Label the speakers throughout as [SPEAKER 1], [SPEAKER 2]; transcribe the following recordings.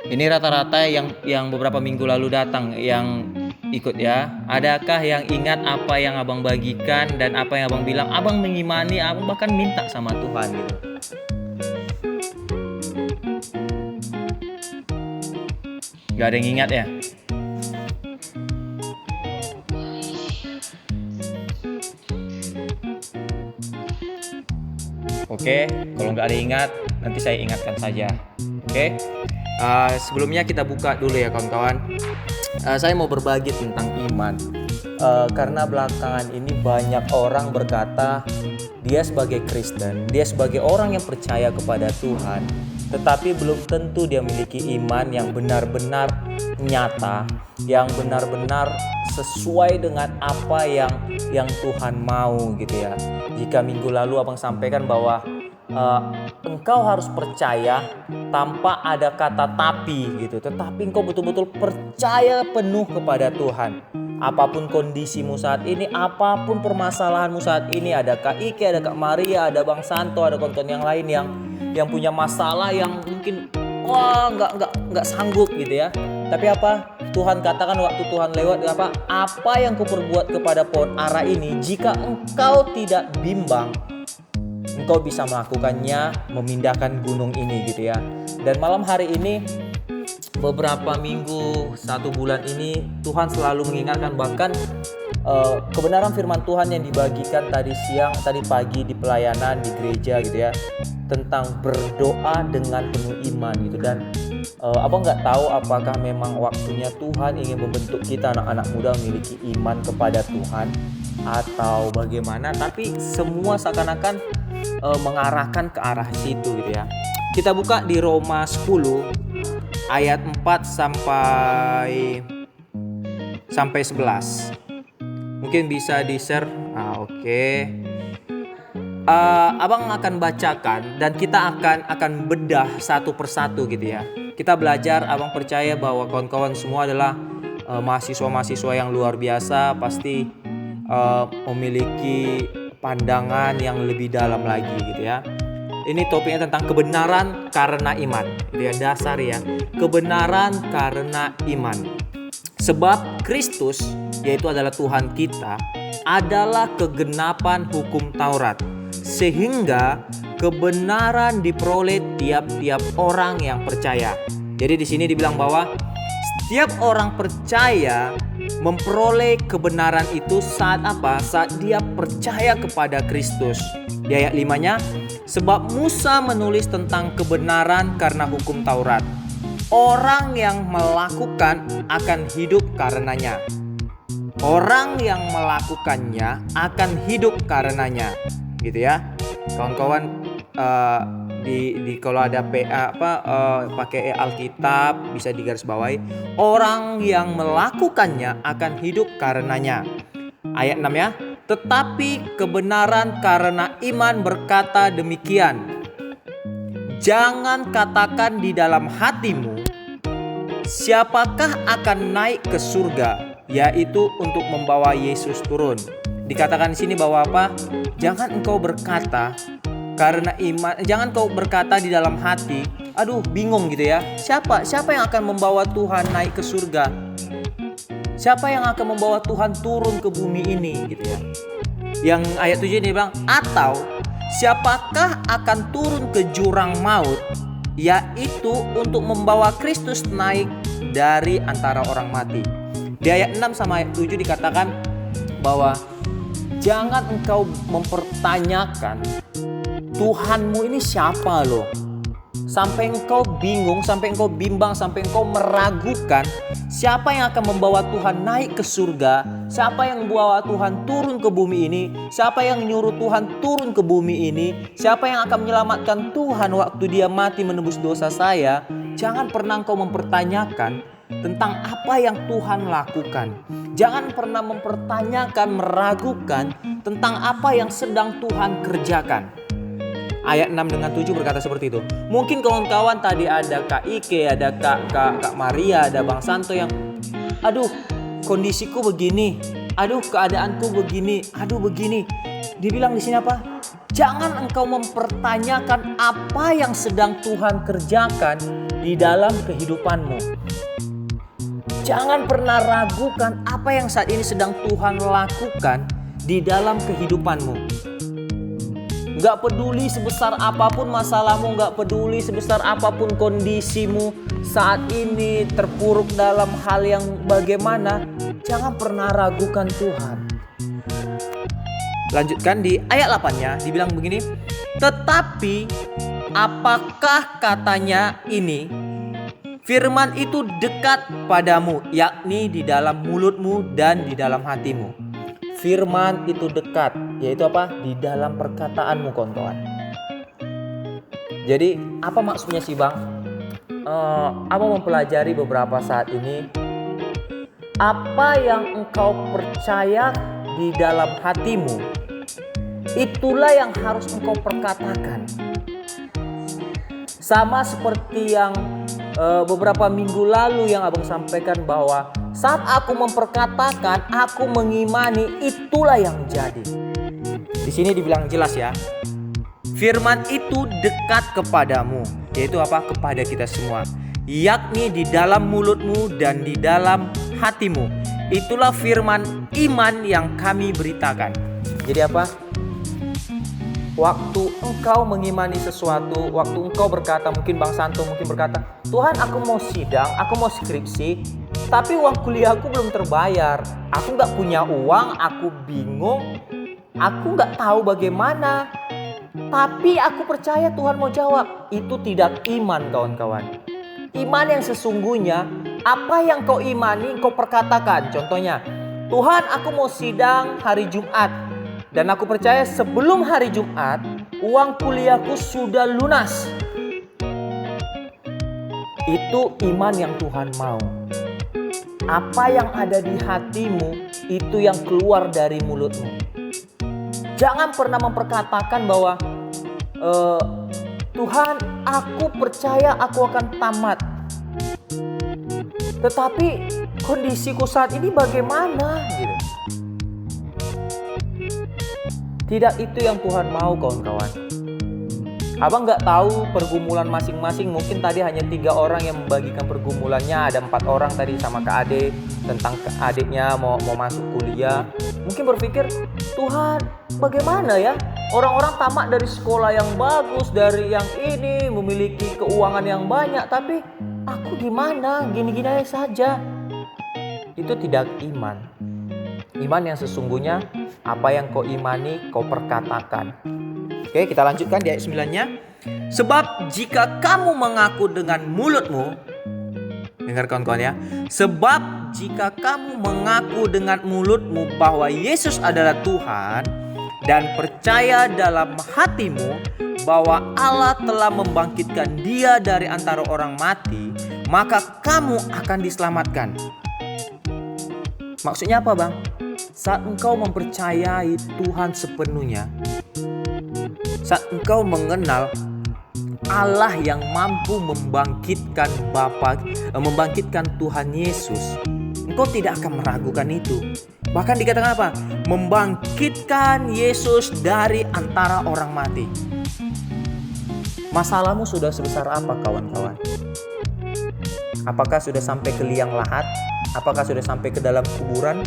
[SPEAKER 1] Ini rata-rata yang beberapa minggu lalu datang yang ikut ya. Adakah yang ingat apa yang abang bagikan dan apa yang abang bilang? Abang mengimani, abang bahkan minta sama Tuhan gitu. Gak ada yang ingat ya? Oke, kalau nggak ada yang ingat, nanti saya ingatkan saja. Oke, sebelumnya kita buka dulu ya kawan-kawan. Saya mau berbagi tentang iman. Karena belakangan ini banyak orang berkata dia sebagai Kristen, dia sebagai orang yang percaya kepada Tuhan, tetapi belum tentu dia memiliki iman yang benar-benar nyata, yang benar-benar sesuai dengan apa yang Tuhan mau gitu ya. Jika minggu lalu abang sampaikan bahwa engkau harus percaya tanpa ada kata tapi gitu, tetapi engkau betul-betul percaya penuh kepada Tuhan. Apapun kondisimu saat ini, apapun permasalahanmu saat ini, ada Kak Ike, ada Kak Maria, ada Bang Santo, ada konten yang lain yang punya masalah yang mungkin nggak sanggup gitu ya. Tapi apa? Tuhan katakan waktu Tuhan lewat apa yang kuperbuat kepada pohon ara ini, jika engkau tidak bimbang, engkau bisa melakukannya, memindahkan gunung ini gitu ya. Dan malam hari ini, beberapa minggu, 1 bulan ini, Tuhan selalu mengingatkan, bahkan kebenaran firman Tuhan yang dibagikan tadi siang, tadi pagi di pelayanan di gereja gitu ya, tentang berdoa dengan penuh iman gitu. Dan abang nggak tahu apakah memang waktunya Tuhan ingin membentuk kita anak-anak muda memiliki iman kepada Tuhan atau bagaimana, tapi semua seakan-akan mengarahkan ke arah situ gitu ya. Kita buka di Roma 10 ayat 4 sampai 11. Mungkin bisa di-share. Oke. Abang akan bacakan dan kita akan bedah satu persatu gitu ya. Kita belajar, abang percaya bahwa kawan-kawan semua adalah mahasiswa-mahasiswa yang luar biasa, pasti memiliki pandangan yang lebih dalam lagi gitu ya. Ini topiknya tentang kebenaran karena iman. Itu ya dasar ya. Kebenaran karena iman. Sebab Kristus, yaitu adalah Tuhan kita, adalah kegenapan hukum Taurat, sehingga kebenaran diperoleh tiap-tiap orang yang percaya. Jadi di sini dibilang bahwa setiap orang percaya memperoleh kebenaran itu saat apa? Saat dia percaya kepada Kristus. Di ayat 5-nya, sebab Musa menulis tentang kebenaran karena hukum Taurat. Orang yang melakukan akan hidup karenanya. Orang yang melakukannya akan hidup karenanya. Gitu ya. Kawan-kawan, kalau ada pakai Alkitab bisa digarisbawahi, orang yang melakukannya akan hidup karenanya. Ayat 6 ya. Tetapi kebenaran karena iman berkata demikian. Jangan katakan di dalam hatimu, siapakah akan naik ke surga, yaitu untuk membawa Yesus turun. Dikatakan di sini bahwa apa? Jangan engkau berkata karena iman, jangan kau berkata di dalam hati, aduh bingung gitu ya. Siapa yang akan membawa Tuhan naik ke surga? Siapa yang akan membawa Tuhan turun ke bumi ini gitu ya. Yang ayat 7 ini bilang, atau siapakah akan turun ke jurang maut, yaitu untuk membawa Kristus naik dari antara orang mati. Di ayat 6 sama ayat 7 dikatakan bahwa jangan engkau mempertanyakan Tuhanmu ini siapa loh, sampai engkau bingung, sampai engkau bimbang, sampai engkau meragukan siapa yang akan membawa Tuhan naik ke surga, siapa yang membawa Tuhan turun ke bumi ini, siapa yang nyuruh Tuhan turun ke bumi ini, siapa yang akan menyelamatkan Tuhan waktu dia mati menebus dosa saya. Jangan pernah engkau mempertanyakan tentang apa yang Tuhan lakukan. Jangan pernah mempertanyakan, meragukan tentang apa yang sedang Tuhan kerjakan. Ayat 6 dengan 7 berkata seperti itu. Mungkin kawan-kawan tadi ada Kak Ike, ada Kak Maria, ada Bang Santo yang aduh kondisiku begini, aduh keadaanku begini, aduh begini. Dibilang di sini apa? Jangan engkau mempertanyakan apa yang sedang Tuhan kerjakan di dalam kehidupanmu. Jangan pernah ragukan apa yang saat ini sedang Tuhan lakukan di dalam kehidupanmu. Gak peduli sebesar apapun masalahmu, gak peduli sebesar apapun kondisimu saat ini terpuruk dalam hal yang bagaimana, jangan pernah ragukan Tuhan. Lanjutkan di ayat 8-nya, dibilang begini, tetapi apakah katanya ini? Firman itu dekat padamu, yakni di dalam mulutmu dan di dalam hatimu. Firman itu dekat, yaitu apa? Di dalam perkataanmu, kawan-kawan. Jadi apa maksudnya sih Bang? Abang mempelajari beberapa saat ini, apa yang engkau percaya di dalam hatimu, itulah yang harus engkau perkatakan. Sama seperti yang beberapa minggu lalu yang abang sampaikan, bahwa saat aku memperkatakan, aku mengimani, itulah yang jadi. Di sini dibilang jelas ya, firman itu dekat kepadamu, yaitu apa? Kepada kita semua, yakni di dalam mulutmu dan di dalam hatimu. Itulah firman iman yang kami beritakan. Jadi apa? Waktu engkau mengimani sesuatu, waktu engkau berkata, mungkin Bang Santo mungkin berkata, Tuhan aku mau sidang, aku mau skripsi, tapi uang kuliahku belum terbayar. Aku gak punya uang, aku bingung, aku gak tahu bagaimana. Tapi aku percaya Tuhan mau jawab. Itu tidak iman, kawan-kawan. Iman yang sesungguhnya, apa yang kau imani, kau perkatakan. Contohnya, Tuhan aku mau sidang hari Jumat, dan aku percaya sebelum hari Jumat, uang kuliahku sudah lunas. Itu iman yang Tuhan mau. Apa yang ada di hatimu, itu yang keluar dari mulutmu. Jangan pernah memperkatakan bahwa Tuhan aku percaya aku akan tamat, tetapi kondisiku saat ini bagaimana gitu. Tidak itu yang Tuhan mau, kawan-kawan. Abang gak tahu pergumulan masing-masing. Mungkin tadi hanya 3 orang yang membagikan pergumulannya. Ada 4 orang tadi sama Kak Ade, tentang adiknya mau masuk kuliah. Mungkin berpikir, Tuhan bagaimana ya? Orang-orang tamat dari sekolah yang bagus, dari yang ini, memiliki keuangan yang banyak, tapi aku gimana? Gini-gini aja saja. Itu tidak iman. Iman yang sesungguhnya, apa yang kau imani, kau perkatakan. Oke, kita lanjutkan di ayat 9-nya. Sebab jika kamu mengaku dengan mulutmu, dengar kawan-kawan ya. Sebab jika kamu mengaku dengan mulutmu bahwa Yesus adalah Tuhan, dan percaya dalam hatimu bahwa Allah telah membangkitkan Dia dari antara orang mati, maka kamu akan diselamatkan. Maksudnya apa, Bang? Saat engkau mempercayai Tuhan sepenuhnya, saat engkau mengenal Allah yang mampu membangkitkan membangkitkan Tuhan Yesus, engkau tidak akan meragukan itu. Bahkan dikatakan apa? Membangkitkan Yesus dari antara orang mati. Masalahmu sudah sebesar apa, kawan-kawan? Apakah sudah sampai ke liang lahat? Apakah sudah sampai ke dalam kuburan?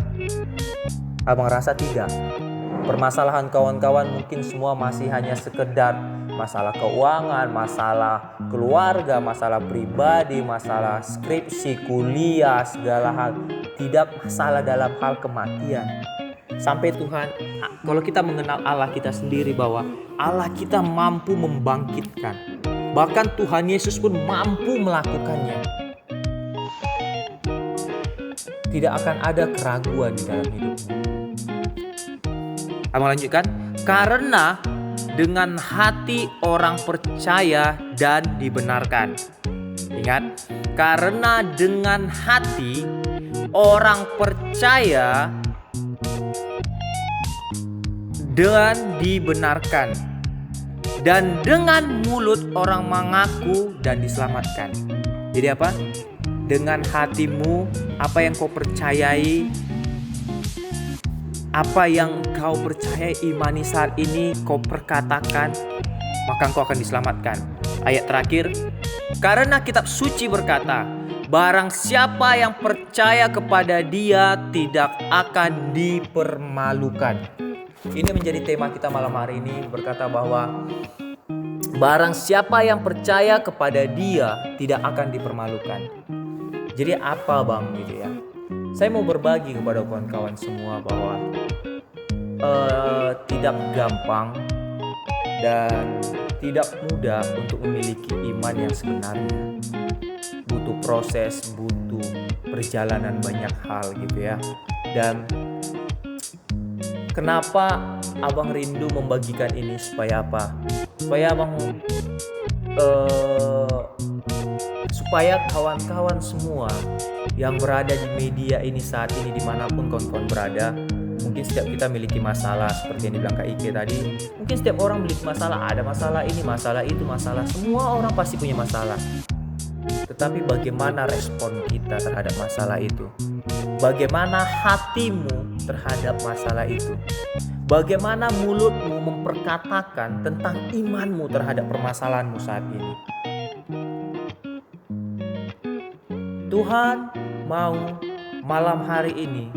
[SPEAKER 1] Abang rasa tidak. Permasalahan kawan-kawan mungkin semua masih hanya sekedar masalah keuangan, masalah keluarga, masalah pribadi, masalah skripsi, kuliah, segala hal. Tidak masalah dalam hal kematian. Sampai Tuhan, kalau kita mengenal Allah kita sendiri, bahwa Allah kita mampu membangkitkan. Bahkan Tuhan Yesus pun mampu melakukannya. Tidak akan ada keraguan di dalam hidupmu. Abang lanjutkan. Karena dengan hati orang percaya dan dibenarkan. Ingat, karena dengan hati orang percaya dan dibenarkan, dan dengan mulut orang mengaku dan diselamatkan. Jadi apa? Dengan hatimu, apa yang kau percayai, Apa yang kau percaya, imani saat ini, kau perkatakan, maka engkau akan diselamatkan. Ayat terakhir, karena kitab suci berkata, barang siapa yang percaya kepada Dia tidak akan dipermalukan. Ini menjadi tema kita malam hari ini, berkata bahwa barang siapa yang percaya kepada Dia tidak akan dipermalukan. Jadi apa bang gitu ya? Saya mau berbagi kepada kawan-kawan semua bahwa tidak gampang dan tidak mudah untuk memiliki iman yang sebenarnya. Butuh proses, butuh perjalanan banyak hal gitu ya. Dan kenapa abang rindu membagikan ini supaya apa? Supaya abang supaya kawan-kawan semua yang berada di media ini saat ini, dimanapun kawan-kawan berada, mungkin setiap kita memiliki masalah seperti yang dibilang Kak Ike tadi. Mungkin setiap orang memiliki masalah, ada masalah ini, masalah itu, masalah. Semua orang pasti punya masalah. Tetapi bagaimana respon kita terhadap masalah itu? Bagaimana hatimu terhadap masalah itu? Bagaimana mulutmu memperkatakan tentang imanmu terhadap permasalahanmu saat ini? Tuhan mau malam hari ini,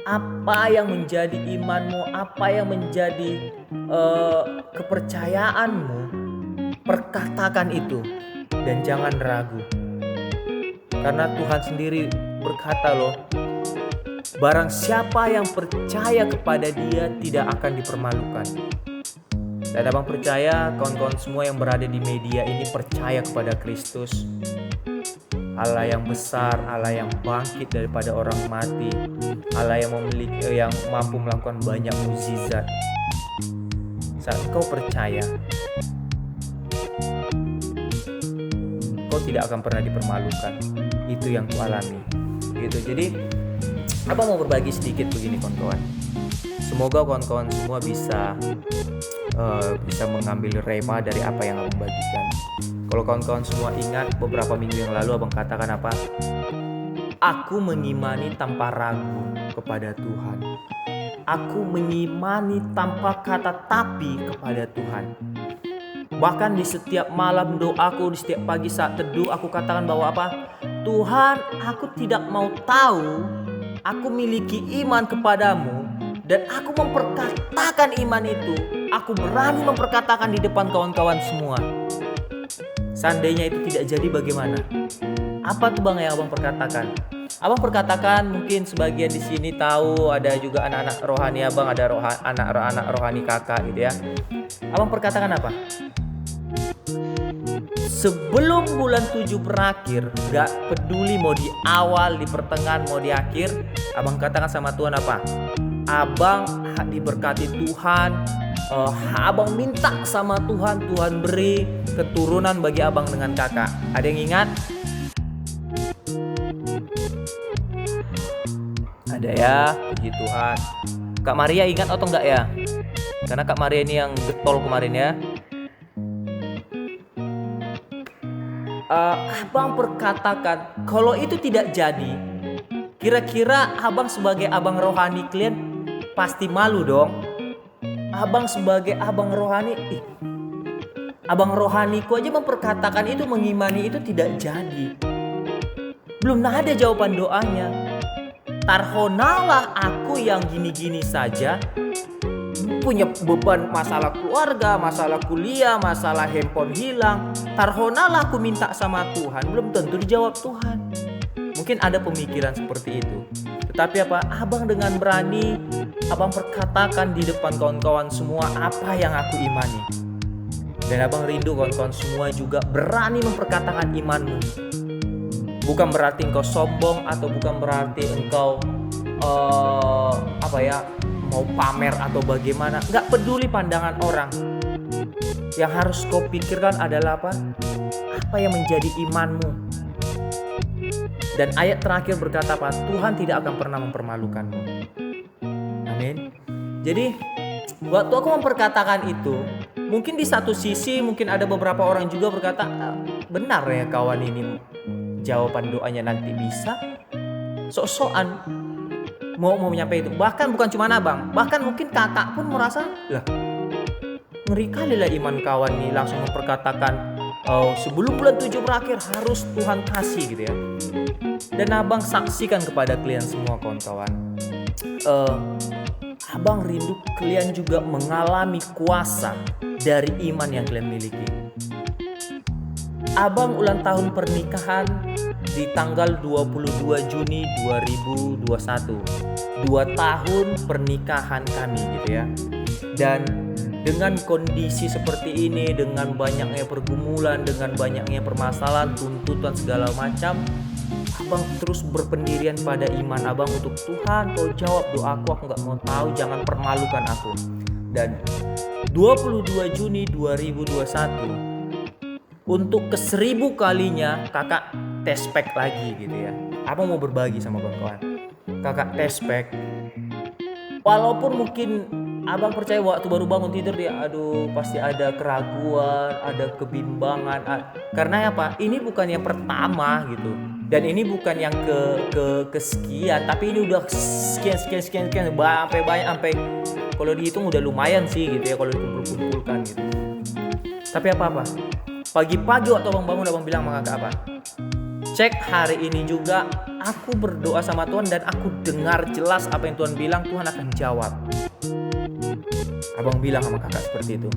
[SPEAKER 1] apa yang menjadi imanmu, apa yang menjadi kepercayaanmu, perkatakan itu dan jangan ragu. Karena Tuhan sendiri berkata loh, barang siapa yang percaya kepada Dia tidak akan dipermalukan. Dan abang percaya kawan-kawan semua yang berada di media ini percaya kepada Kristus, Allah yang besar, Allah yang bangkit daripada orang mati, Allah yang memiliki, yang mampu melakukan banyak mukjizat. Saat kau percaya, kau tidak akan pernah dipermalukan. Itu yang ku alami. Gitu. Jadi, abang mau berbagi sedikit begini kawan-kawan. Semoga kawan-kawan semua bisa mengambil rema dari apa yang abang bagikan. Kalau kawan-kawan semua ingat beberapa minggu yang lalu abang katakan apa? Aku mengimani tanpa ragu kepada Tuhan. Aku mengimani tanpa kata tapi kepada Tuhan. Bahkan di setiap malam doaku, di setiap pagi saat teduh, aku katakan bahwa apa? Tuhan, aku tidak mau tahu, aku miliki iman kepadamu dan aku memperkatakan iman itu. Aku berani memperkatakan di depan kawan-kawan semua. Seandainya itu tidak jadi bagaimana? Apa tuh bang yang abang perkatakan? Abang perkatakan, mungkin sebagian di sini tahu, ada juga anak-anak rohani abang, ada anak-anak rohani kakak gitu ya. Abang perkatakan apa? Sebelum bulan 7 berakhir, gak peduli mau di awal, di pertengahan, mau di akhir, abang katakan sama Tuhan apa? Abang diberkati Tuhan. Abang minta sama Tuhan, Tuhan beri keturunan bagi abang dengan kakak. Ada yang ingat? Ada ya, puji Tuhan. Kak Maria ingat atau enggak ya? Karena Kak Maria ini yang getol kemarin ya. Abang perkatakan, kalau itu tidak jadi, kira-kira abang sebagai abang rohani kalian pasti malu dong. Abang sebagai abang rohani, abang rohaniku aja memperkatakan itu, mengimani itu tidak jadi. Belum ada jawaban doanya. Tarhonalah aku yang gini-gini saja, punya beban masalah keluarga, masalah kuliah, masalah handphone hilang. Tarhonalah aku minta sama Tuhan, belum tentu dijawab Tuhan. Mungkin ada pemikiran seperti itu. Tetapi apa? Abang dengan berani, abang perkatakan di depan kawan-kawan semua apa yang aku imani. Dan abang rindu kawan-kawan semua juga berani memperkatakan imanmu. Bukan berarti engkau sombong atau bukan berarti engkau mau pamer atau bagaimana. Gak peduli pandangan orang. Yang harus kau pikirkan adalah apa? Apa yang menjadi imanmu. Dan ayat terakhir berkata apa? Tuhan tidak akan pernah mempermalukanmu. Amin. Jadi waktu aku memperkatakan itu, mungkin di satu sisi mungkin ada beberapa orang juga berkata, benar ya kawan ini, jawaban doanya nanti bisa sok-sokan. mau menyampaikan itu. Bahkan bukan cuma abang, bahkan mungkin kakak pun merasa, lah ngeri kali lah iman kawan nih, langsung memperkatakan, oh, sebelum bulan 7 berakhir harus Tuhan kasih gitu ya. Dan abang saksikan kepada kalian semua kawan-kawan, abang rindu kalian juga mengalami kuasa dari iman yang kalian miliki. Abang ulang tahun pernikahan di tanggal 22 Juni 2021. 2 tahun pernikahan kami gitu ya. Dan dengan kondisi seperti ini, dengan banyaknya pergumulan, dengan banyaknya permasalahan, tuntutan segala macam, abang terus berpendirian pada iman abang untuk Tuhan, kau jawab doaku, aku gak mau tahu, jangan permalukan aku. Dan 22 Juni 2021, untuk ke-1000 kalinya kakak tespek lagi gitu ya. Abang mau berbagi sama kawan-kawan. Kakak tespek. Walaupun mungkin abang percaya waktu baru bangun tidur dia, aduh pasti ada keraguan, ada kebimbangan. Karena apa? Ini bukan yang pertama gitu. Dan ini bukan yang kesekian, tapi ini udah sekian sampai banyak, sampai kalau dihitung udah lumayan sih gitu ya kalau dikumpul-kumpulkan gitu. Tapi apa-apa? Pagi-pagi waktu abang bangun, abang bilang sama kakak apa? Cek, hari ini juga aku berdoa sama Tuhan dan aku dengar jelas apa yang Tuhan bilang, Tuhan akan jawab. Abang bilang sama kakak seperti itu.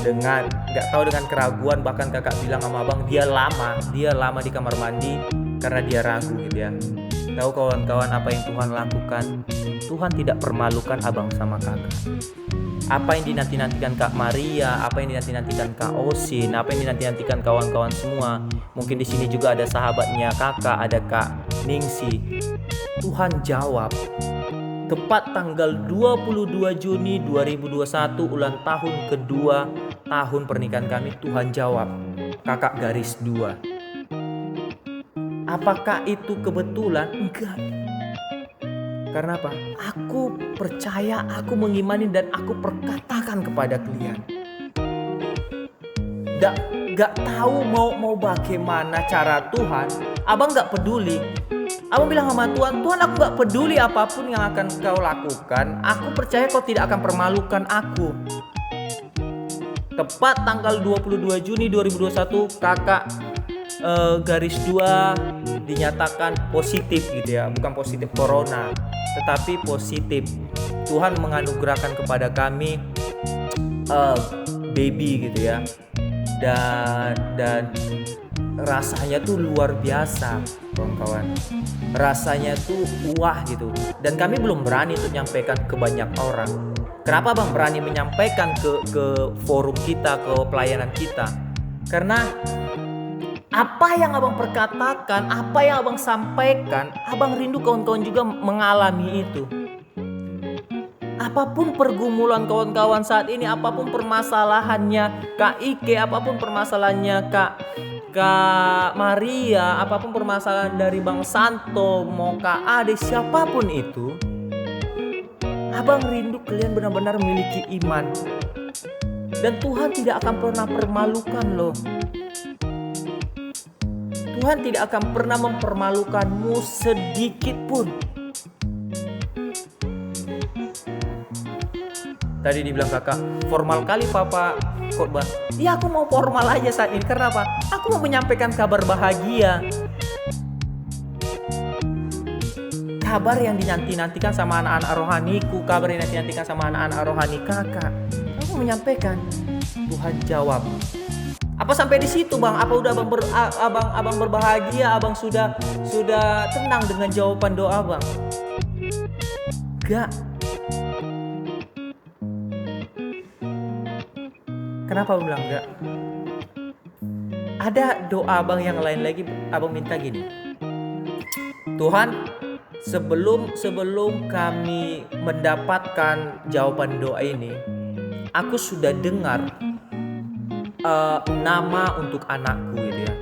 [SPEAKER 1] Dengan gak tahu, dengan keraguan, bahkan kakak bilang sama abang dia lama di kamar mandi karena dia ragu gitu ya. Tahu kawan-kawan apa yang Tuhan lakukan? Tuhan tidak permalukan abang sama kakak. Apa yang dinanti-nantikan Kak Maria, apa yang dinanti-nantikan Kak Osin, apa yang dinanti-nantikan kawan-kawan semua. Mungkin di sini juga ada sahabatnya kakak, ada Kak Ningsi. Tuhan jawab. Tepat tanggal 22 Juni 2021, ulang tahun kedua tahun pernikahan kami, Tuhan jawab. Kakak garis 2. Apakah itu kebetulan? Enggak. Karena apa? Aku percaya, aku mengimani, dan aku perkatakan kepada kalian. Gak tahu mau bagaimana cara Tuhan. Abang gak peduli. Abang bilang sama Tuhan, Tuhan aku gak peduli apapun yang akan kau lakukan. Aku percaya kau tidak akan permalukan aku. Tepat tanggal 22 Juni 2021, kakak garis 2 dinyatakan positif gitu ya. Bukan positif corona, tetapi positif. Tuhan menganugerahkan kepada kami baby gitu ya. Dan rasanya tuh luar biasa kawan-kawan. Rasanya tuh wah gitu. Dan kami belum berani untuk menyampaikan ke banyak orang. Kenapa Bang berani menyampaikan ke forum kita, ke pelayanan kita? Karena apa yang abang perkatakan, apa yang abang sampaikan, abang rindu kawan-kawan juga mengalami itu. Apapun pergumulan kawan-kawan saat ini, apapun permasalahannya Kak Ike, apapun permasalahannya Kak Maria, apapun permasalahan dari Bang Santo, mau Kak Ade, siapapun itu, abang rindu kalian benar-benar memiliki iman. Dan Tuhan tidak akan pernah permalukan loh. Tuhan tidak akan pernah mempermalukanmu sedikit pun. Tadi dibilang kakak, formal kali papa khotbah. Ya aku mau formal aja saat ini. Karena apa? Aku mau menyampaikan kabar bahagia. Kabar yang dinanti-nantikan sama anak-anak rohaniku, kabar yang dinanti-nantikan sama anak-anak rohani kakak. Aku mau menyampaikan, Tuhan jawab. Apa sampai di situ Bang? Apa udah abang berbahagia? Abang sudah tenang dengan jawaban doa Bang? Enggak. Kenapa abang bilang enggak? Ada doa abang yang lain lagi. Abang minta gini, Tuhan, sebelum kami mendapatkan jawaban doa ini, aku sudah dengar nama untuk anakku gitu ya.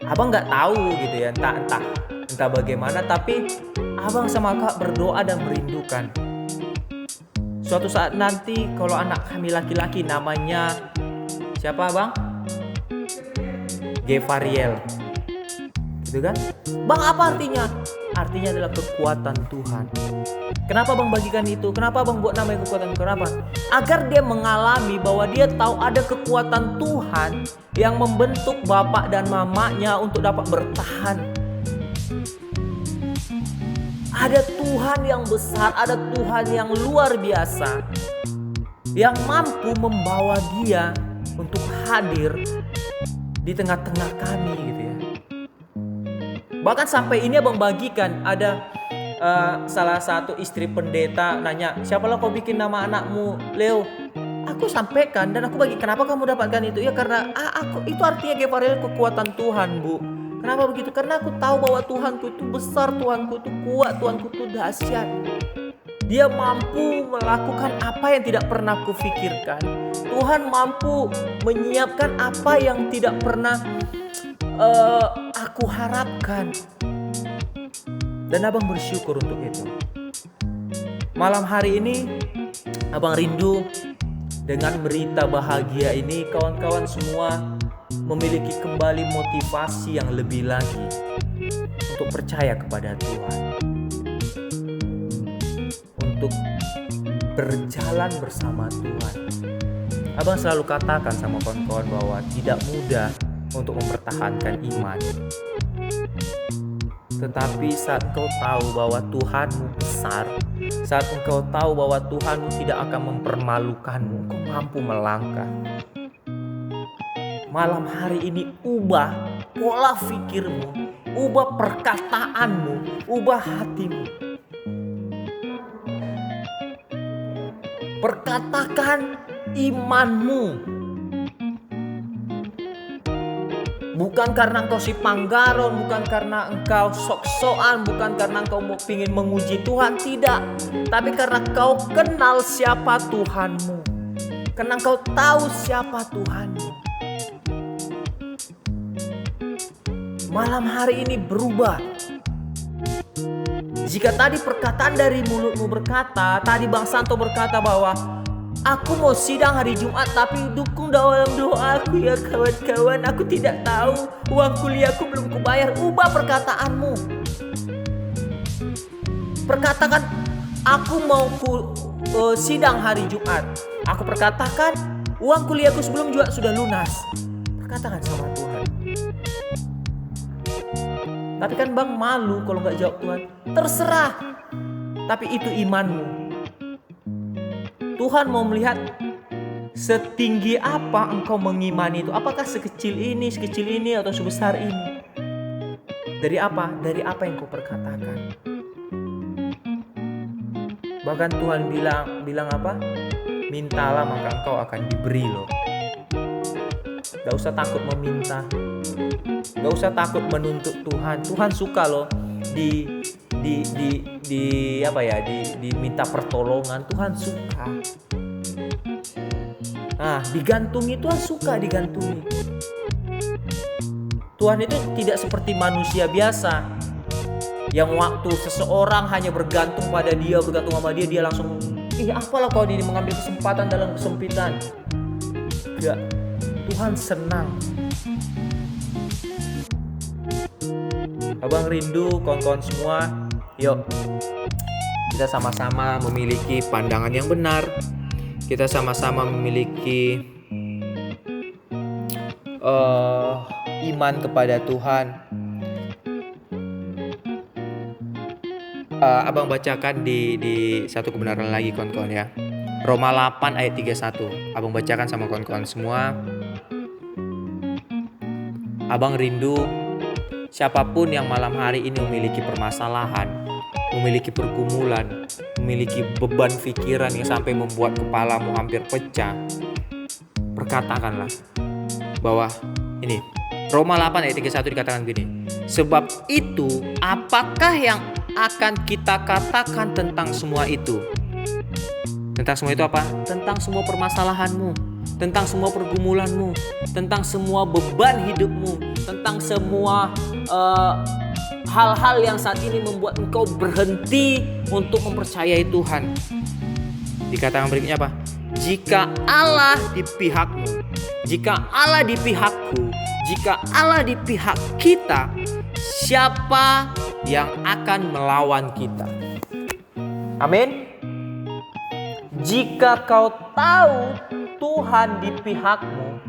[SPEAKER 1] Abang nggak tahu gitu ya, entah bagaimana, tapi abang sama kak berdoa dan merindukan suatu saat nanti kalau anak kami laki-laki namanya siapa Bang? Gevariel, gitu kan? Bang apa artinya? artinya adalah kekuatan Tuhan. Kenapa Bang bagikan itu? Kenapa Bang buat namanya kekuatan? Kenapa? Agar dia mengalami bahwa dia tahu ada kekuatan Tuhan yang membentuk bapak dan mamanya untuk dapat bertahan. Ada Tuhan yang besar, ada Tuhan yang luar biasa, yang mampu membawa dia untuk hadir di tengah-tengah kami gitu ya. Bahkan sampai ini Abang bagikan, ada salah satu istri pendeta nanya, siapalah kau bikin nama anakmu Leo? Aku sampaikan dan aku bagi, kenapa kamu dapatkan itu? Ya karena aku itu artinya Gevarel kekuatan Tuhan, Bu. Kenapa begitu? Karena aku tahu bahwa Tuhanku itu besar, Tuhanku itu kuat, Tuhanku itu dahsyat. Dia mampu melakukan apa yang tidak pernah kufikirkan. Tuhan mampu menyiapkan apa yang tidak pernah aku harapkan. Dan Abang bersyukur untuk itu. Malam hari ini Abang rindu dengan berita bahagia ini, kawan-kawan semua memiliki kembali motivasi yang lebih lagi untuk percaya kepada Tuhan, untuk berjalan bersama Tuhan. Abang selalu katakan sama kawan-kawan bahwa tidak mudah untuk mempertahankan iman. Tetapi saat engkau tahu bahwa Tuhanmu besar, saat engkau tahu bahwa Tuhanmu tidak akan mempermalukanmu, engkau mampu melangkah. Malam hari ini ubah pola pikirmu, ubah perkataanmu, ubah hatimu. Perkatakan imanmu. Bukan karena engkau si panggaron, bukan karena engkau sok-sokan, bukan karena engkau mau pingin menguji Tuhan, tidak. Tapi karena engkau kenal siapa Tuhanmu. Karena engkau tahu siapa Tuhanmu. Malam hari ini berubah. Jika tadi perkataan dari mulutmu berkata, tadi Bang Santo berkata bahwa aku mau sidang hari Jumat, tapi dukung dalam doaku ya kawan-kawan. Aku tidak tahu, uang kuliahku belum kubayar. Ubah perkataanmu. Perkatakan, aku mau sidang hari Jumat. Aku perkatakan, uang kuliahku sebelum juga sudah lunas. Perkatakan sama Tuhan. Tapi kan Bang malu kalau gak jawab Tuhan. Terserah. Tapi itu imanmu. Tuhan mau melihat setinggi apa engkau mengimani itu. Apakah sekecil ini, atau sebesar ini. Dari apa? Dari apa yang kau perkatakan. Bahkan Tuhan bilang apa? Mintalah maka engkau akan diberi loh. Gak usah takut meminta. Gak usah takut menuntut Tuhan. Tuhan suka loh diminta pertolongan. Tuhan suka. Nah, digantungi, Tuhan suka digantungi. Tuhan itu tidak seperti manusia biasa yang waktu seseorang hanya bergantung pada dia, bergantung sama dia, dia langsung apalah kau ini mengambil kesempatan dalam kesempitan. Enggak. Tuhan senang. Abang rindu kawan-kawan semua, yuk kita sama-sama memiliki pandangan yang benar. Kita sama-sama memiliki iman kepada Tuhan. Abang bacakan di satu kebenaran lagi kawan-kawan ya. Roma 8 ayat 31. Abang bacakan sama kawan-kawan semua. Abang rindu siapapun yang malam hari ini memiliki permasalahan, memiliki pergumulan, memiliki beban pikiran yang sampai membuat kepalamu hampir pecah, perkatakanlah bahwa ini Roma 8 ayat 31 dikatakan begini. Sebab itu apakah yang akan kita katakan tentang semua itu? Tentang semua itu apa? Tentang semua permasalahanmu, tentang semua pergumulanmu, tentang semua beban hidupmu, tentang semua hal-hal yang saat ini membuat engkau berhenti untuk mempercayai Tuhan. Dikatakan berikutnya apa? Jika Allah di pihakmu, jika Allah di pihakku, jika Allah di pihak kita, siapa yang akan melawan kita? Amin. Jika kau tahu Tuhan di pihakmu,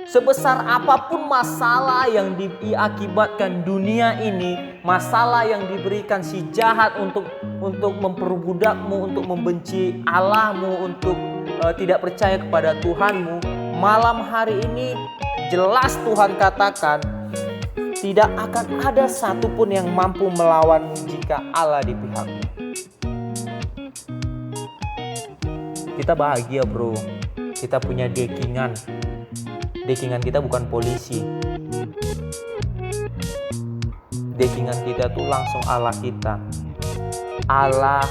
[SPEAKER 1] sebesar apapun masalah yang diakibatkan dunia ini, masalah yang diberikan si jahat untuk memperbudakmu, untuk membenci Allahmu, untuk tidak percaya kepada Tuhanmu, malam hari ini jelas Tuhan katakan, tidak akan ada satupun yang mampu melawanmu jika Allah di pihakmu. Kita bahagia bro, kita punya dekingan. Dekingan kita bukan polisi. Dekingan kita tuh langsung Allah kita. Allah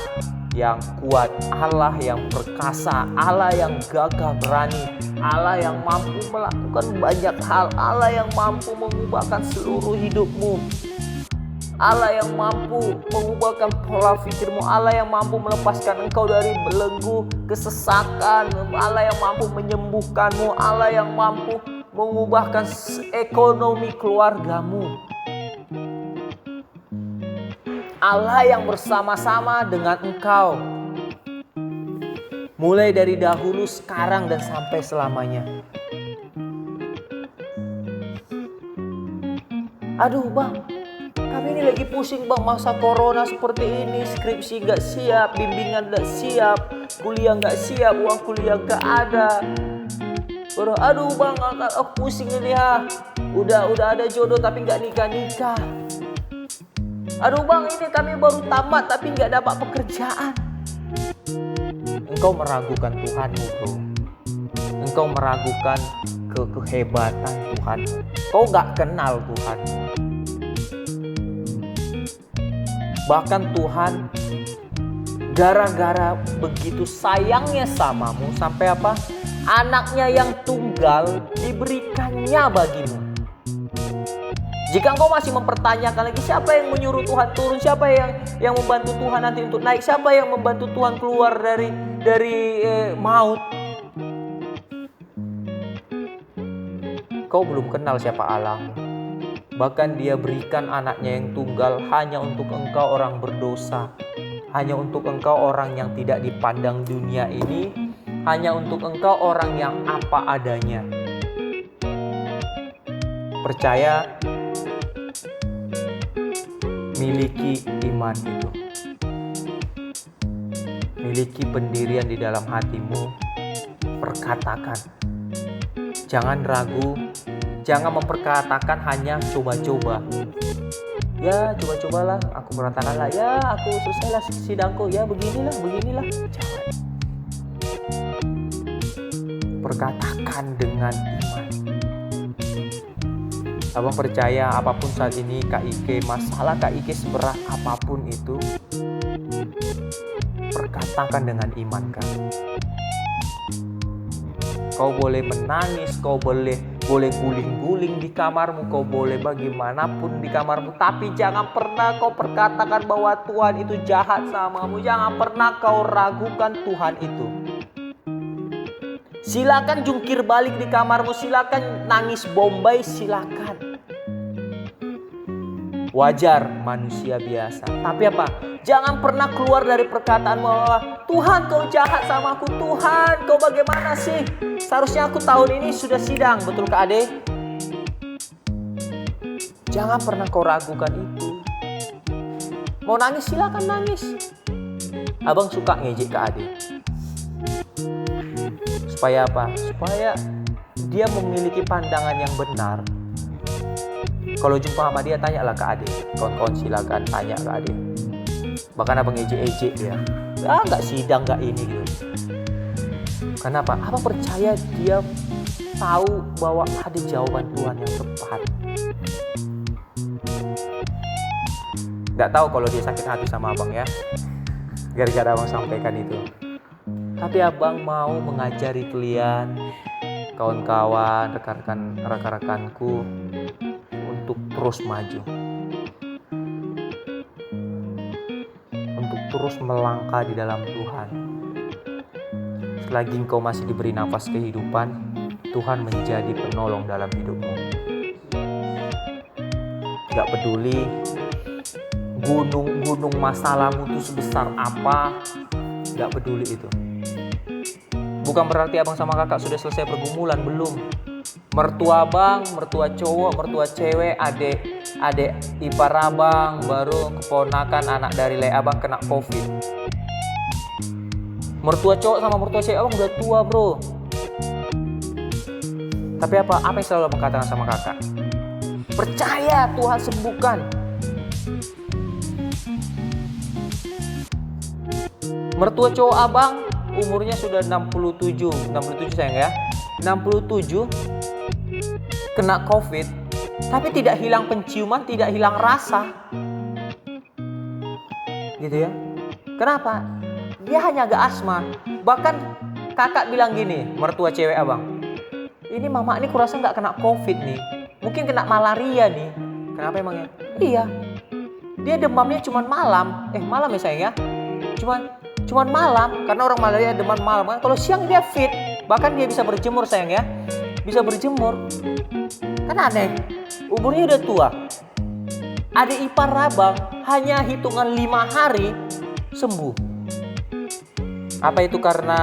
[SPEAKER 1] yang kuat, Allah yang perkasa, Allah yang gagah berani, Allah yang mampu melakukan banyak hal, Allah yang mampu mengubahkan seluruh hidupmu, Allah yang mampu mengubahkan pola pikirmu, Allah yang mampu melepaskan engkau dari belenggu kesesakan, Allah yang mampu menyembuhkanmu, Allah yang mampu mengubahkan ekonomi keluargamu, Allah yang bersama-sama dengan engkau mulai dari dahulu, sekarang, dan sampai selamanya. Aduh bang, kami ini lagi pusing bang, masa corona seperti ini, skripsi gak siap, bimbingan gak siap, kuliah gak siap, uang kuliah gak ada. Aduh bang, aku pusing ini ya. Udah ada jodoh tapi gak nikah. Aduh bang, ini kami baru tamat tapi gak dapat pekerjaan. Engkau meragukan Tuhanmu bro. Engkau meragukan kehebatan Tuhan. Kau gak kenal Tuhan. Bahkan Tuhan gara-gara begitu sayangnya samamu, sampai apa? Anaknya yang tunggal diberikannya bagimu. Jika engkau masih mempertanyakan lagi, siapa yang menyuruh Tuhan turun, siapa yang membantu Tuhan nanti untuk naik, siapa yang membantu Tuhan keluar dari maut, kau belum kenal siapa Allahmu. Bahkan Dia berikan anaknya yang tunggal hanya untuk engkau orang berdosa, hanya untuk engkau orang yang tidak dipandang dunia ini, hanya untuk engkau orang yang apa adanya. Percaya, miliki iman itu. Miliki pendirian di dalam hatimu, perkatakan. Jangan ragu, jangan memperkatakan hanya coba-coba. Ya coba-cobalah, aku perkatakanlah, ya aku selesailah sidangku, ya beginilah. Jangan. Perkatakan dengan iman. Abang percaya apapun saat ini Kak Ike, masalah Kak Ike seberat apapun itu, perkatakan dengan iman kan. Kau boleh menangis, kau boleh guling-guling di kamarmu, kau boleh bagaimanapun di kamarmu, tapi jangan pernah kau perkatakan bahwa Tuhan itu jahat samamu. Jangan pernah kau ragukan Tuhan itu. Silakan jungkir balik di kamarmu, silakan nangis bombay, silakan. Wajar, manusia biasa. Tapi apa? Jangan pernah keluar dari perkataan bahwa Tuhan kau jahat sama aku. Tuhan kau bagaimana sih? Seharusnya aku tahun ini sudah sidang. Betul Kak Ade? Jangan pernah kau ragukan itu. Mau nangis silakan nangis. Abang suka ngejek Kak Ade. Supaya apa? Supaya dia memiliki pandangan yang benar. Kalau jumpa sama dia, tanyalah ke Ade. Kawan-kawan silakan tanya ke Ade. Bahkan abang ejek-ejek dia. Nggak sidang, nggak ini gitu. Kenapa? Abang percaya dia tahu bahwa ada jawaban Tuhan yang tepat. Nggak tahu kalau dia sakit hati sama abang ya, gara-gara abang sampaikan itu. Tapi abang mau mengajari kalian, kawan-kawan, rekan-rekanku, untuk terus maju, untuk terus melangkah di dalam Tuhan. Selagi engkau masih diberi nafas kehidupan, Tuhan menjadi penolong dalam hidupmu. Gak peduli gunung masalahmu itu sebesar apa, gak peduli itu. Bukan berarti abang sama kakak sudah selesai pergumulan, belum. Mertua abang, mertua cowok, mertua cewek, adik ipar abang, baru keponakan anak dari le abang kena COVID. Mertua cowok sama mertua cewek abang udah tua, bro. Tapi apa yang selalu abang katakan sama kakak? Percaya Tuhan sembuhkan. Mertua cowok abang umurnya sudah 67 sayang ya. 67 kena COVID, tapi tidak hilang penciuman, tidak hilang rasa. Gitu ya. Kenapa? Dia hanya agak asma. Bahkan kakak bilang gini, mertua cewek abang, ini mama ini kurasa nggak kena COVID nih, mungkin kena malaria nih. Kenapa emangnya? Iya, dia demamnya cuma malam ya sayang ya, cuman malam, karena orang malaria demam malam kan. Kalau siang dia fit, bahkan dia bisa berjemur sayang ya, bisa berjemur. Kan aneh, umurnya udah tua. Adik ipar abang hanya hitungan 5 hari sembuh. Apa itu karena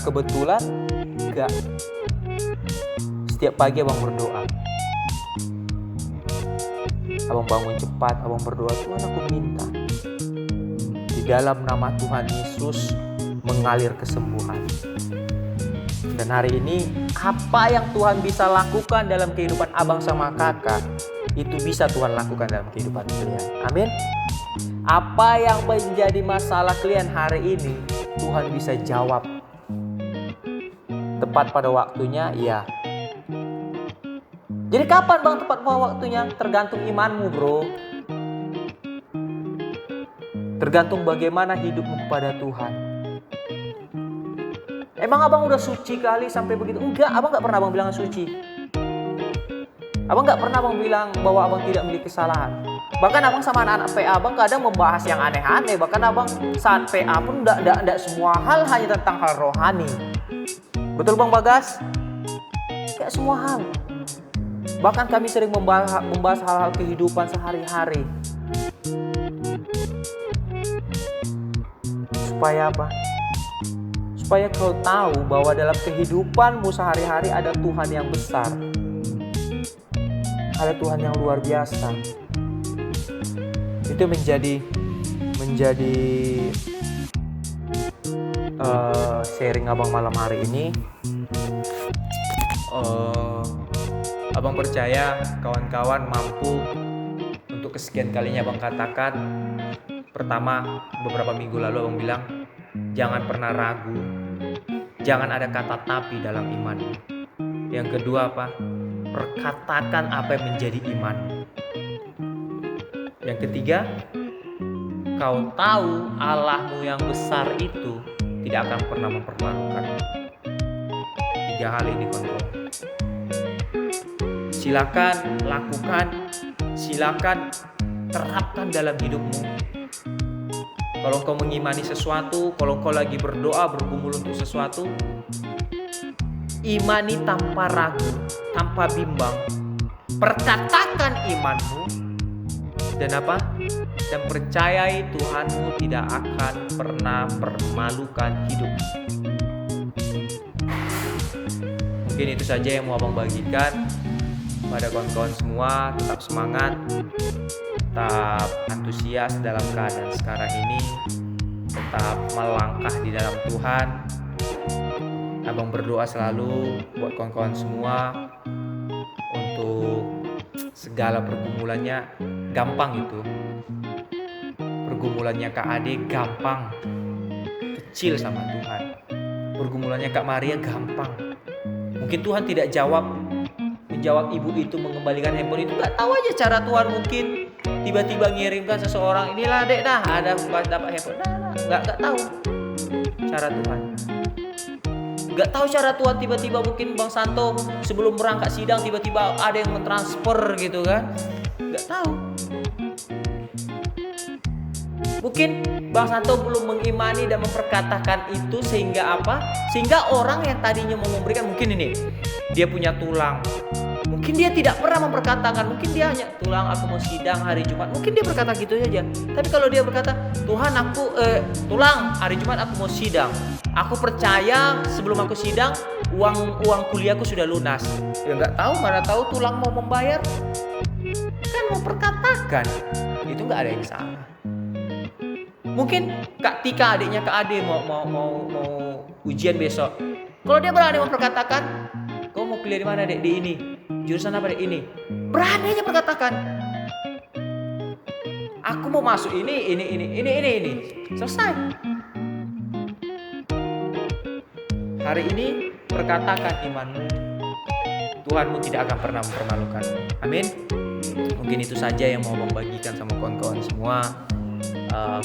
[SPEAKER 1] kebetulan? Enggak. Setiap pagi abang berdoa. Abang bangun cepat, abang berdoa, Tuhan aku minta di dalam nama Tuhan Yesus mengalir kesembuhan. Dan hari ini apa yang Tuhan bisa lakukan dalam kehidupan abang sama kakak, itu bisa Tuhan lakukan dalam kehidupan kalian. Amin. Apa yang menjadi masalah kalian hari ini, Tuhan bisa jawab tepat pada waktunya, ya. Jadi kapan bang tepat pada waktunya? Tergantung imanmu, bro. Tergantung bagaimana hidupmu kepada Tuhan. Emang abang udah suci kali sampai begitu? Enggak, abang gak pernah abang bilang suci. Abang gak pernah abang bilang bahwa abang tidak memiliki kesalahan. Bahkan abang sama anak-anak PA abang kadang membahas yang aneh-aneh. Bahkan abang saat PA pun tidak semua hal hanya tentang hal rohani. Betul bang Bagas? Gak semua hal. Bahkan kami sering membahas hal-hal kehidupan sehari-hari. Supaya apa? Supaya kau tahu bahwa dalam kehidupanmu sehari-hari ada Tuhan yang besar. Ada Tuhan yang luar biasa. Itu menjadi sharing abang malam hari ini. Abang percaya kawan-kawan mampu untuk kesekian kalinya abang katakan. Pertama, beberapa minggu lalu abang bilang, jangan pernah ragu, jangan ada kata tapi dalam iman. Yang kedua apa? Perkatakan apa yang menjadi iman. Yang ketiga, kau tahu Allahmu yang besar itu tidak akan pernah mempermalukan. 3 hal ini kontrol. Silakan lakukan, silakan terapkan dalam hidupmu. Kalau kau mengimani sesuatu, kalau kau lagi berdoa, bergumul untuk sesuatu, imani tanpa ragu, tanpa bimbang. Perkatakan imanmu dan apa? Dan percayai Tuhanmu tidak akan pernah permalukan hidup. Mungkin itu saja yang mau abang bagikan pada kawan-kawan semua. Tetap semangat, tetap antusias dalam keadaan sekarang ini, tetap melangkah di dalam Tuhan. Abang berdoa selalu buat kawan-kawan semua untuk segala pergumulannya gampang itu. Pergumulannya Kak Ade gampang, kecil sama Tuhan. Pergumulannya Kak Maria gampang. Mungkin Tuhan tidak menjawab ibu itu mengembalikan handphone itu, gak tahu aja cara Tuhan. Mungkin tiba-tiba ngirimkan seseorang, inilah dek dah ada dapat handphone. Gak tahu cara Tuhan. Gak tahu cara Tuhan, tiba-tiba mungkin Bang Santo sebelum berangkat sidang tiba-tiba ada yang mentransfer gitu kan. Gak tahu. Mungkin Bang Santo belum mengimani dan memperkatakan itu sehingga apa? Sehingga orang yang tadinya mau memberikan, mungkin ini dia punya tulang, mungkin Mungkin dia tidak pernah memperkatakan, mungkin dia hanya tulang aku mau sidang hari Jumat. Mungkin dia berkata gitu saja. Tapi kalau dia berkata, Tuhan aku tulang hari Jumat aku mau sidang. Aku percaya sebelum aku sidang uang kuliahku sudah lunas. Ya nggak tahu, mana tahu tulang mau membayar. Kan memperkatakan, itu nggak ada yang salah. Mungkin Kak Tika adiknya Kak Ade mau ujian besok. Kalau dia berani memperkatakan, kau mau kuliah di mana dek? Di ini. Jurusan apa dek? Ini. Berani aja perkatakan. Aku mau masuk ini. Selesai. Hari ini perkatakan imanmu. Tuhanmu tidak akan pernah mempermalukan. Amin. Mungkin itu saja yang mau membagikan sama kawan-kawan semua.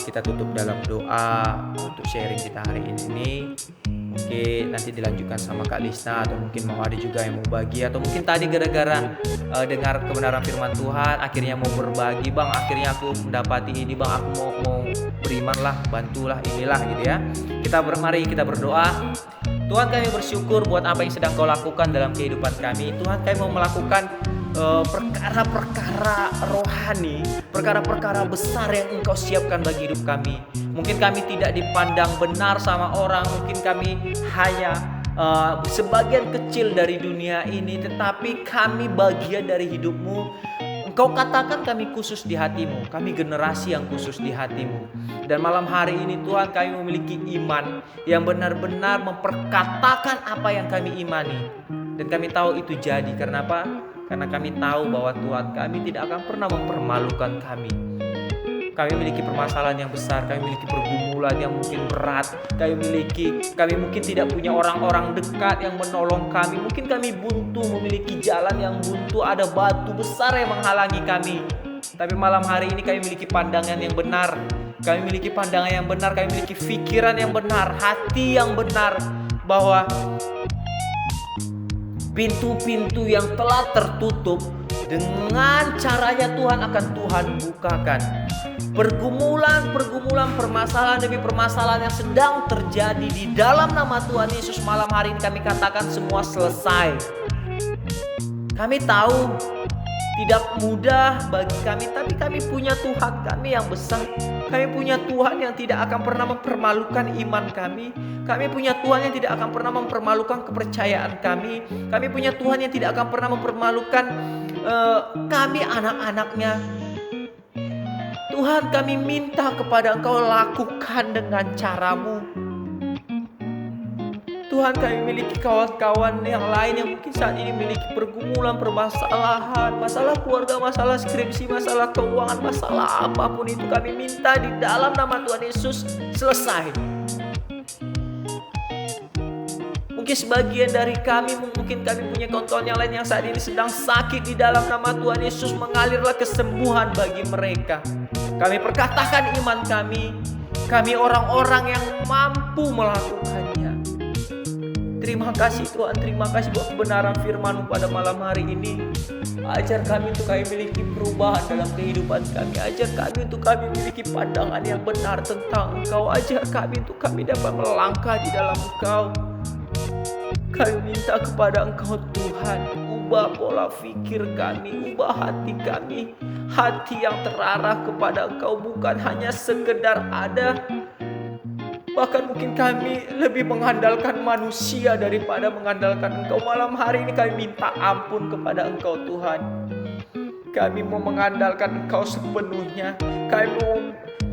[SPEAKER 1] Kita tutup dalam doa untuk sharing kita hari ini. Mungkin nanti dilanjutkan sama Kak Lisna, atau mungkin mau ada juga yang mau bagi, atau mungkin tadi gara-gara dengar kebenaran firman Tuhan akhirnya mau berbagi, bang akhirnya aku mendapati ini bang, aku mau beriman lah, bantulah inilah gitu ya. Mari kita berdoa. Tuhan, kami bersyukur buat apa yang sedang Kau lakukan dalam kehidupan kami. Tuhan, kami mau melakukan perkara-perkara rohani, perkara-perkara besar yang Engkau siapkan bagi hidup kami. Mungkin kami tidak dipandang benar sama orang, mungkin kami hanya sebagian kecil dari dunia ini, tetapi kami bagian dari hidup-Mu. Engkau katakan kami khusus di hati-Mu, kami generasi yang khusus di hati-Mu. Dan malam hari ini Tuhan, kami memiliki iman yang benar-benar memperkatakan apa yang kami imani. Dan kami tahu itu jadi, karena apa? Karena kami tahu bahwa Tuhan kami tidak akan pernah mempermalukan kami. Kami memiliki permasalahan yang besar, kami memiliki pergumulan yang mungkin berat, kami mungkin tidak punya orang-orang dekat yang menolong kami. Mungkin kami buntu, memiliki jalan yang buntu, ada batu besar yang menghalangi kami. Tapi malam hari ini kami memiliki pandangan yang benar. Kami memiliki pandangan yang benar, kami memiliki pikiran yang benar, hati yang benar, bahwa pintu-pintu yang telah tertutup dengan caranya Tuhan akan Tuhan bukakan. Pergumulan, permasalahan demi permasalahan yang sedang terjadi di dalam nama Tuhan Yesus, malam hari ini kami katakan semua selesai. Kami tahu tidak mudah bagi kami, tapi kami punya Tuhan kami yang besar. Kami punya Tuhan yang tidak akan pernah mempermalukan iman kami. Kami punya Tuhan yang tidak akan pernah mempermalukan kepercayaan kami. Kami punya Tuhan yang tidak akan pernah mempermalukan kami anak-anaknya. Tuhan, kami minta kepada Engkau, lakukan dengan cara-Mu. Tuhan, kami memiliki kawan-kawan yang lain yang mungkin saat ini memiliki pergumulan, permasalahan, masalah keluarga, masalah skripsi, masalah keuangan, masalah apapun itu, kami minta di dalam nama Tuhan Yesus selesai. Mungkin sebagian dari kami, mungkin kami punya kawan-kawan yang lain yang saat ini sedang sakit, di dalam nama Tuhan Yesus mengalirlah kesembuhan bagi mereka. Kami perkatakan iman kami orang-orang yang mampu melakukannya. Terima kasih Tuhan, terima kasih buat kebenaran firman-Mu pada malam hari ini. Ajar kami untuk kami memiliki perubahan dalam kehidupan kami. Ajar kami untuk kami memiliki pandangan yang benar tentang Engkau. Ajar kami untuk kami dapat melangkah di dalam Engkau. Kami minta kepada Engkau Tuhan, ubah pola pikir kami, ubah hati kami. Hati yang terarah kepada Engkau, bukan hanya sekedar ada. Bahkan mungkin kami lebih mengandalkan manusia daripada mengandalkan Engkau. Malam hari ini kami minta ampun kepada Engkau Tuhan. Kami mau mengandalkan Engkau sepenuhnya. Kami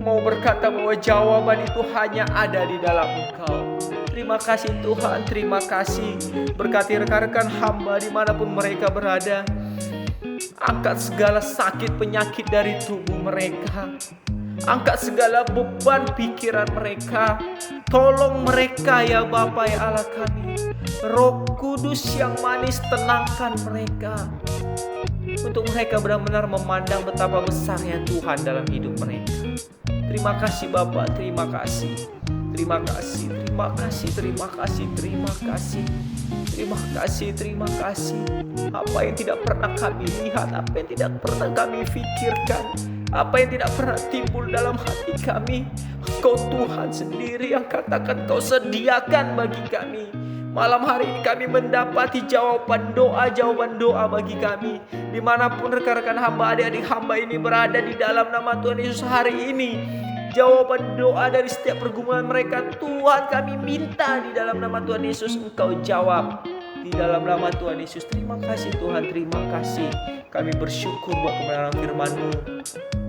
[SPEAKER 1] mau berkata bahwa jawaban itu hanya ada di dalam Engkau. Terima kasih Tuhan, terima kasih. Berkati rekan-rekan hamba dimanapun mereka berada. Angkat segala sakit penyakit dari tubuh mereka. Angkat segala beban pikiran mereka. Tolong mereka ya Bapa ya Allah kami. Roh Kudus yang manis, tenangkan mereka. Untuk mereka benar-benar memandang betapa besarnya Tuhan dalam hidup mereka. Terima kasih Bapa, terima kasih. Terima kasih, terima kasih, terima kasih, terima kasih. Terima kasih, terima kasih. Apa yang tidak pernah kami lihat, apa yang tidak pernah kami pikirkan, apa yang tidak pernah timbul dalam hati kami, Engkau Tuhan sendiri yang katakan Kau sediakan bagi kami. Malam hari ini kami mendapati jawaban doa bagi kami. Dimanapun rekan-rekan hamba, adik-adik hamba ini berada di dalam nama Tuhan Yesus hari ini, jawaban doa dari setiap pergumulan mereka, Tuhan kami minta di dalam nama Tuhan Yesus Engkau jawab. Di dalam nama Tuhan Yesus, terima kasih Tuhan, terima kasih. Kami bersyukur buat kebenaran firman-Mu.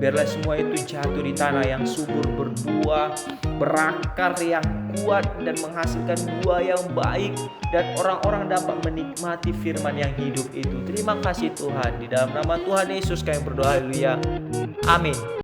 [SPEAKER 1] Biarlah semua itu jatuh di tanah yang subur, berbuah, berakar yang kuat, dan menghasilkan buah yang baik. Dan orang-orang dapat menikmati firman yang hidup itu. Terima kasih Tuhan. Di dalam nama Tuhan Yesus kami berdoa, haleluya. Amin.